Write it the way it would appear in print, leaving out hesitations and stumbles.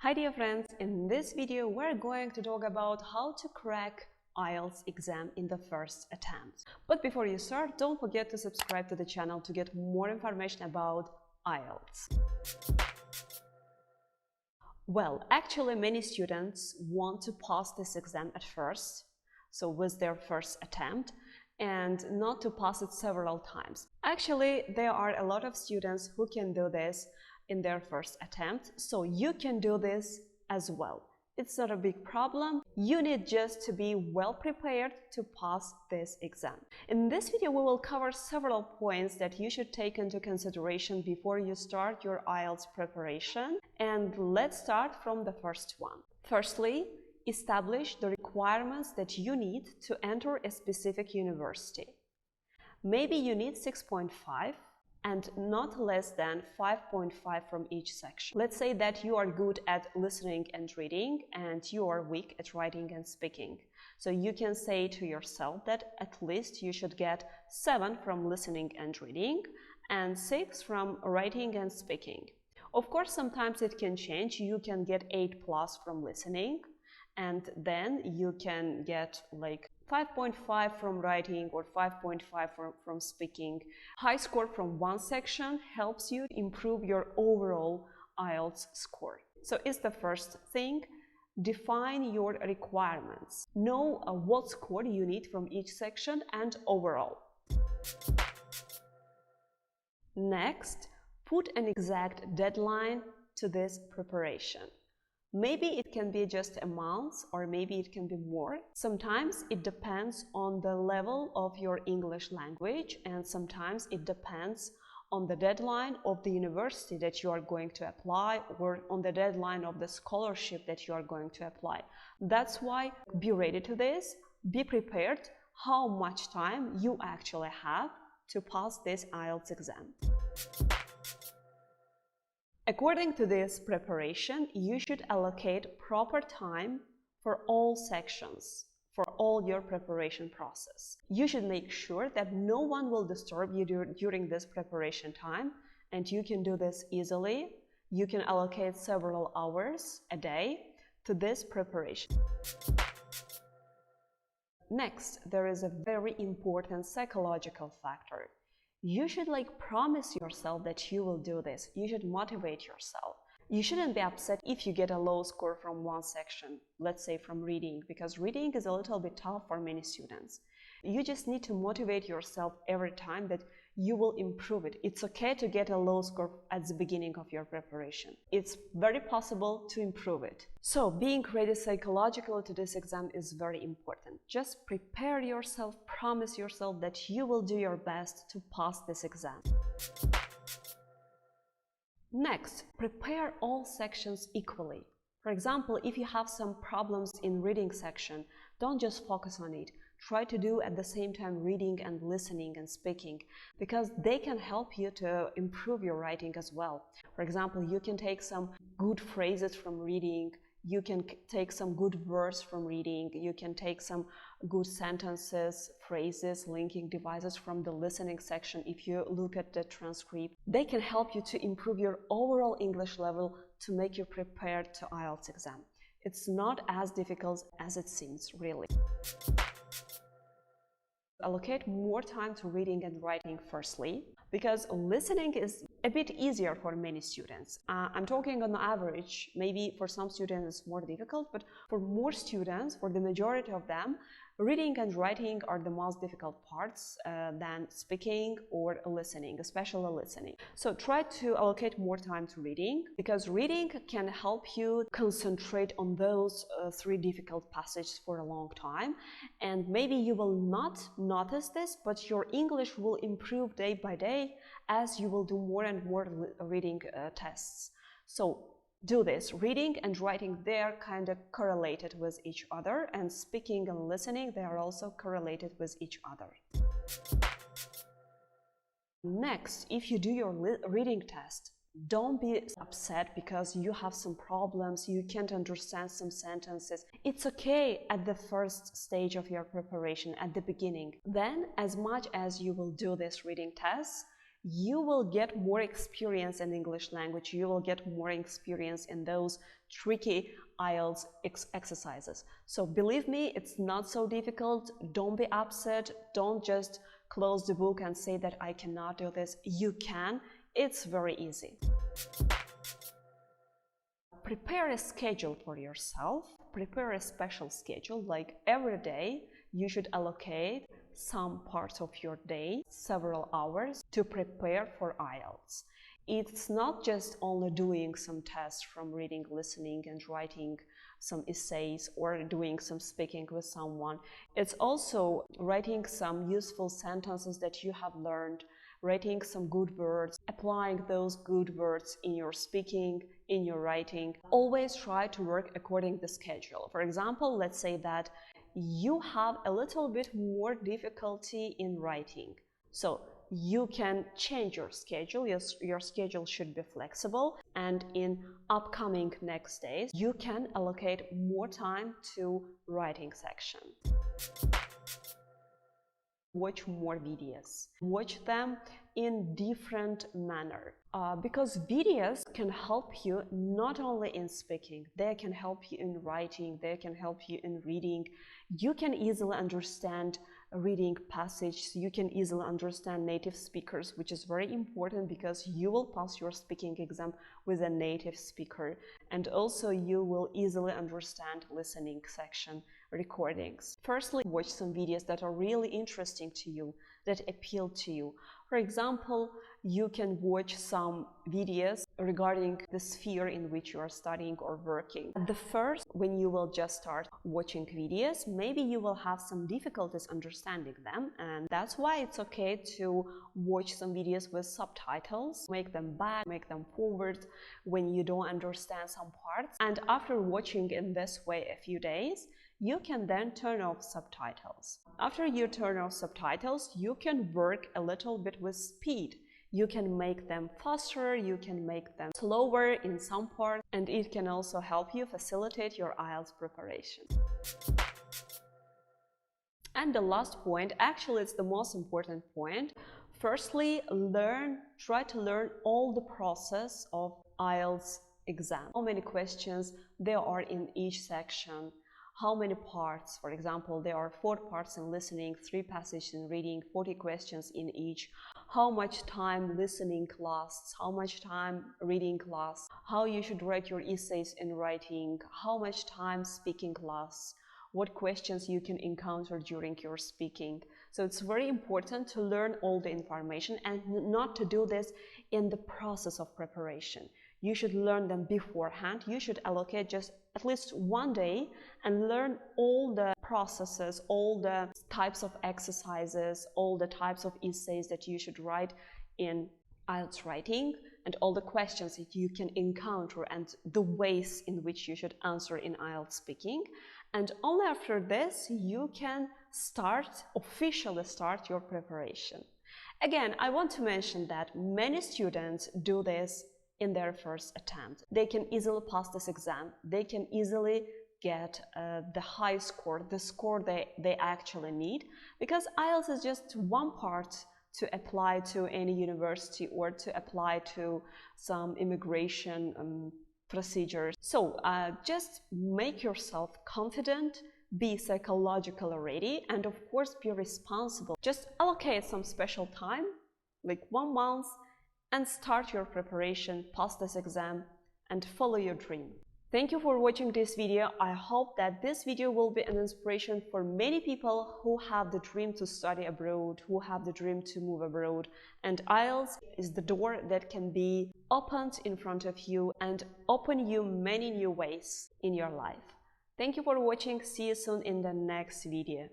Hi dear friends, in this video we're going to talk about how to crack IELTS exam in the first attempt. But before you start, don't forget to subscribe to the channel to get more information about IELTS. Well, actually many students want to pass this exam at first, so with their first attempt, and not to pass it several times. Actually, there are a lot of students who can do this in their first attempt, so you can do this as well. It's not a big problem. You need just to be well prepared to pass this exam. In this video, we will cover several points that you should take into consideration before you start your IELTS preparation. And let's start from the first one. Firstly, establish the requirements that you need to enter a specific university. Maybe you need 6.5 and not less than 5.5 from each section. Let's say that you are good at listening and reading and you are weak at writing and speaking. So you can say to yourself that at least you should get 7 from listening and reading and 6 from writing and speaking. Of course, sometimes it can change. You can get 8+ from listening, and then you can get like 5.5 from writing or 5.5 from speaking. High score from one section helps you improve your overall IELTS score. So it's the first thing. Define your requirements. Know what score you need from each section and overall. Next, put an exact deadline to this preparation. Maybe it can be just a month or maybe it can be more. Sometimes it depends on the level of your English language, and sometimes it depends on the deadline of the university that you are going to apply or on the deadline of the scholarship that you are going to apply. That's why be ready to this, be prepared how much time you actually have to pass this IELTS exam. According to this preparation, you should allocate proper time for all sections, for all your preparation process. You should make sure that no one will disturb you during this preparation time, and you can do this easily. You can allocate several hours a day to this preparation. Next, there is a very important psychological factor. You should promise yourself that you will do this. You should motivate yourself. You shouldn't be upset if you get a low score from one section, let's say from reading, because reading is a little bit tough for many students. You just need to motivate yourself every time that you will improve it. It's okay to get a low score at the beginning of your preparation. It's very possible to improve it. So being ready psychologically to this exam is very important. Just prepare yourself, promise yourself that you will do your best to pass this exam. Next, prepare all sections equally. For example, if you have some problems in reading section, don't just focus on it. Try to do at the same time reading and listening and speaking, because they can help you to improve your writing as well. For example, you can take some good phrases from reading, you can take some good words from reading, you can take some good sentences, phrases, linking devices from the listening section. If you look at the transcript, they can help you to improve your overall English level to make you prepared to IELTS exam. It's not as difficult as it seems, really. Allocate more time to reading and writing firstly, because listening is a bit easier for many students. I'm talking on average. Maybe for some students it's more difficult, but for more students, for the majority of them, reading and writing are the most difficult parts than speaking or listening, especially listening. So try to allocate more time to reading, because reading can help you concentrate on those 3 difficult passages for a long time, and maybe you will not notice this, but your English will improve day by day as you will do more and more reading tests. So do this. Reading and writing, they are kind of correlated with each other, and speaking and listening, they are also correlated with each other. Next, if you do your reading test, don't be upset because you have some problems, you can't understand some sentences. It's okay at the first stage of your preparation, at the beginning. Then, as much as you will do this reading test, you will get more experience in English language, you will get more experience in those tricky IELTS exercises. So believe me, it's not so difficult. Don't be upset. Don't just close the book and say that I cannot do this. You can. It's very easy. Prepare a schedule for yourself. Prepare a special schedule, like every day you should allocate some parts of your day, several hours, to prepare for IELTS. It's not just only doing some tests from reading, listening, and writing some essays or doing some speaking with someone. It's also writing some useful sentences that you have learned, writing some good words, applying those good words in your speaking, in your writing. Always try to work according to the schedule. For example, let's say that you have a little bit more difficulty in writing. So you can change your schedule. Your schedule should be flexible, and in upcoming next days you can allocate more time to writing section. Watch more videos. Watch them in different manner, because videos can help you not only in speaking, they can help you in writing, they can help you in reading. You can easily understand reading passages, you can easily understand native speakers, which is very important because you will pass your speaking exam with a native speaker, and also you will easily understand listening section recordings. Firstly, watch some videos that are really interesting to you, that appeal to you. For example, you can watch some videos regarding the sphere in which you are studying or working. At the first, when you will just start watching videos, maybe you will have some difficulties understanding them, and that's why it's okay to watch some videos with subtitles. Make them back, make them forward when you don't understand some parts, and after watching in this way a few days, you can then turn off subtitles. After you turn off subtitles, you can work a little bit with speed. You can make them faster, you can make them slower in some parts, and it can also help you facilitate your IELTS preparation. And the last point, actually it's the most important point. Firstly, try to learn all the process of IELTS exam. How many questions there are in each section, how many parts. For example, there are 4 parts in listening, 3 passages in reading, 40 questions in each. How much time listening lasts, how much time reading lasts, how you should write your essays in writing, how much time speaking lasts, what questions you can encounter during your speaking. So it's very important to learn all the information and not to do this in the process of preparation. You should learn them beforehand. You should allocate just at least one day and learn all the processes, all the types of exercises, all the types of essays that you should write in IELTS writing, and all the questions that you can encounter and the ways in which you should answer in IELTS speaking. And only after this you can officially start your preparation. Again, I want to mention that many students do this in their first attempt. They can easily pass this exam. They can easily get the high score, the score they actually need, because IELTS is just one part to apply to any university or to apply to some immigration procedures. So just make yourself confident, be psychologically ready, and of course be responsible. Just allocate some special time, like 1 month, and start your preparation, pass this exam, and follow your dream. Thank you for watching this video. I hope that this video will be an inspiration for many people who have the dream to study abroad, who have the dream to move abroad. And IELTS is the door that can be opened in front of you and open you many new ways in your life. Thank you for watching. See you soon in the next video.